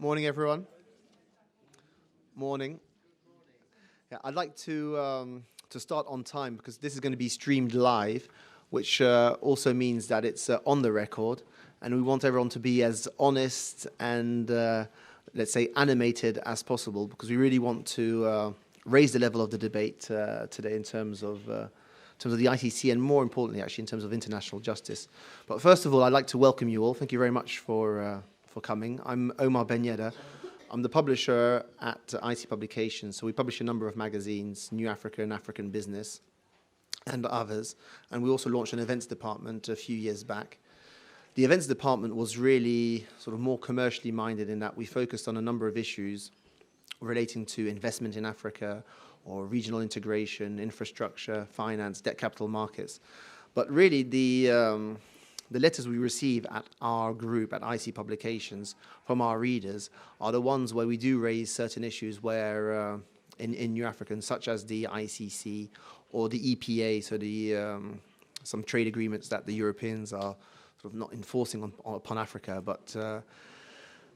Morning, everyone. Morning. Yeah, I'd like to start on time because this is going to be streamed live, which also means that it's on the record, and we want everyone to be as honest and let's say animated as possible because we really want to raise the level of the debate today in terms of the ICC and more importantly, actually, in terms of international justice. But first of all, I'd like to welcome you all. Thank you very much for coming. I'm Omar Ben-Yedder. I'm the publisher at IC Publications. So we publish a number of magazines, New Africa and African Business, and others. And we also launched an events department a few years back. The events department was really sort of more commercially minded in that we focused on a number of issues relating to investment in Africa or regional integration, infrastructure, finance, debt capital markets. But really the letters we receive at our group, at IC Publications, from our readers are the ones where we do raise certain issues where in New African, such as the ICC or the EPA, so the some trade agreements that the Europeans are sort of not enforcing upon Africa, but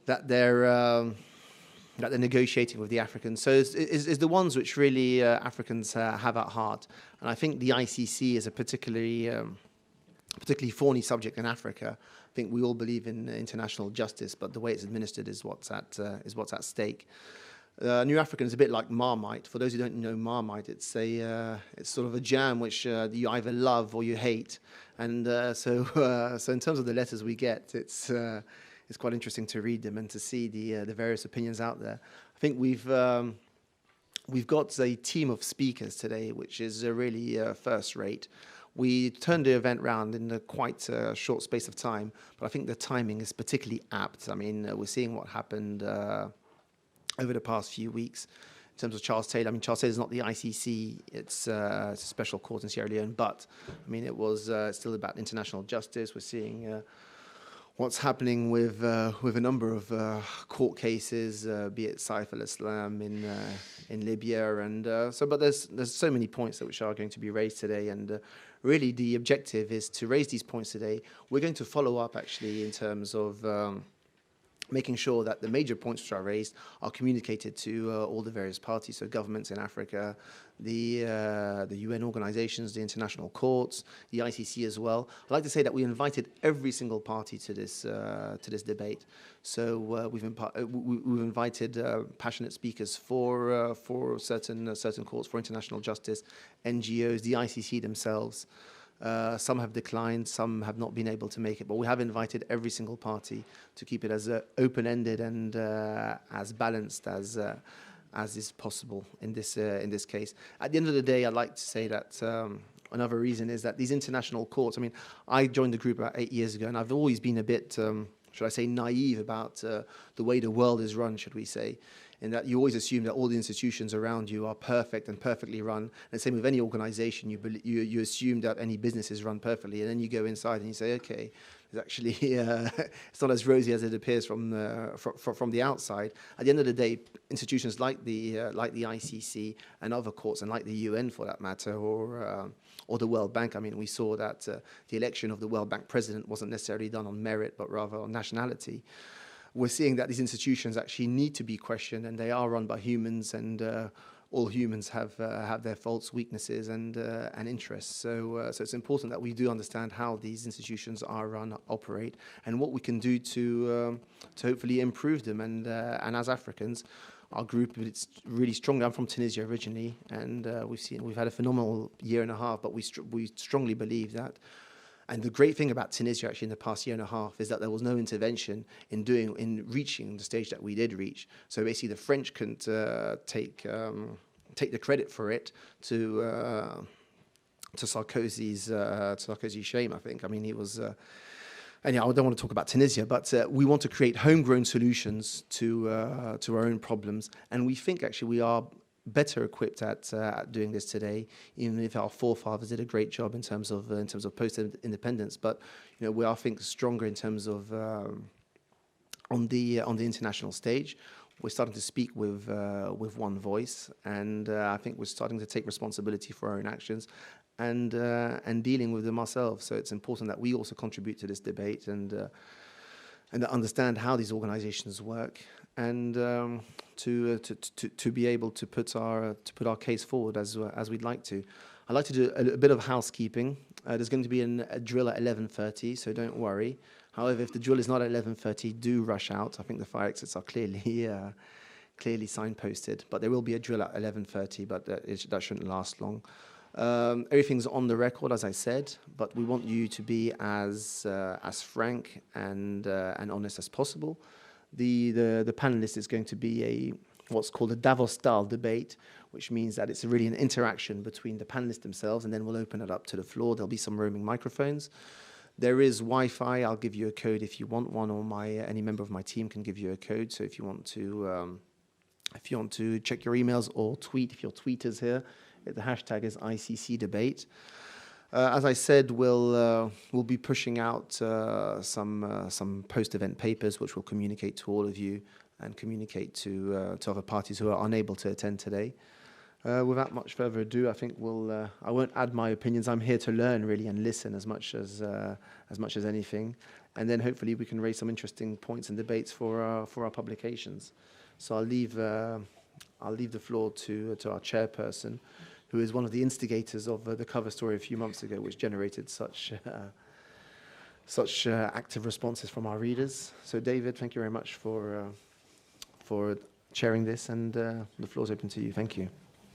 that they're negotiating with the Africans. So is the ones which really Africans have at heart. And I think the ICC is a particularly thorny subject in Africa. I think we all believe in international justice, but the way it's administered is what's at stake. New African is a bit like Marmite. For those who don't know Marmite, it's sort of a jam which you either love or you hate. And so in terms of the letters we get, it's quite interesting to read them and to see the various opinions out there. I think we've got a team of speakers today, which is really first rate. We turned the event round in a quite short space of time, but I think the timing is particularly apt. I mean, we're seeing what happened over the past few weeks in terms of Charles Taylor. I mean, Charles Taylor is not the ICC; it's a special court in Sierra Leone, but I mean, it was still about international justice. We're seeing what's happening with a number of court cases, be it Saif al-Islam in Libya, and but there's so many points which are going to be raised today, and really the objective is to raise these points today. We're going to follow up actually in terms of making sure that the major points which are raised are communicated to all the various parties, so governments in Africa, the UN organizations, the international courts, the ICC as well. I'd like to say that we invited every single party to this debate. So we've invited passionate speakers for certain courts, for international justice, NGOs, the ICC themselves. Some have declined, some have not been able to make it, but we have invited every single party to keep it as open-ended and as balanced as is possible in this case. At the end of the day, I'd like to say that another reason is that these international courts. I mean, I joined the group about 8 years ago, and I've always been a bit, should I say, naive about the way the world is run, should we say. In that you always assume that all the institutions around you are perfect and perfectly run. And same with any organization, you assume that any business is run perfectly, and then you go inside and you say, okay, it's actually it's not as rosy as it appears from the outside. At the end of the day, institutions like the ICC and other courts, and like the UN for that matter, or the World Bank. I mean, we saw that the election of the World Bank president wasn't necessarily done on merit, but rather on nationality. We're seeing that these institutions actually need to be questioned, and they are run by humans, and all humans have their faults, weaknesses, and interests. So it's important that we do understand how these institutions are run, operate, and what we can do to hopefully improve them. And as Africans, our group is really strong. I'm from Tunisia originally, and we've had a phenomenal year and a half. But we strongly believe that. And the great thing about Tunisia, actually, in the past year and a half, is that there was no intervention in reaching the stage that we did reach. So basically, the French couldn't take the credit for it to Sarkozy's shame. I think. I mean, he was. Anyhow, I don't want to talk about Tunisia, but we want to create homegrown solutions to our own problems, and we think actually we are better equipped at doing this today, even if our forefathers did a great job in terms of post-independence. But we are, I think, stronger in terms of on the international stage. We're starting to speak with one voice, and I think we're starting to take responsibility for our own actions and dealing with them ourselves. So it's important that we also contribute to this debate and and that understand how these organizations work, and to be able to put our case forward as we'd like to. I'd like to do a bit of housekeeping. There's going to be a drill at 11:30, so don't worry. However, if the drill is not at 11:30, do rush out. I think the fire exits are clearly signposted, but there will be a drill at 11:30, but that shouldn't last long. Everything's on the record, as I said, but we want you to be as frank and honest as possible. The panelist is going to be what's called a Davos-style debate, which means that it's really an interaction between the panelists themselves, and then we'll open it up to the floor. There'll be some roaming microphones. There is Wi-Fi. I'll give you a code if you want one, or any member of my team can give you a code. So if you want to check your emails or tweet, if your tweeter's here, the hashtag is ICC debate. As I said, we'll be pushing out some post-event papers, which will communicate to all of you and communicate to other parties who are unable to attend today. Without much further ado, I think I won't add my opinions. I'm here to learn really and listen as much as anything, and then hopefully we can raise some interesting points and debates for our publications. So I'll leave the floor to our chairperson, who is one of the instigators of the cover story a few months ago, which generated such active responses from our readers. So David, thank you very much for chairing this, and the floor is open to you. Thank you.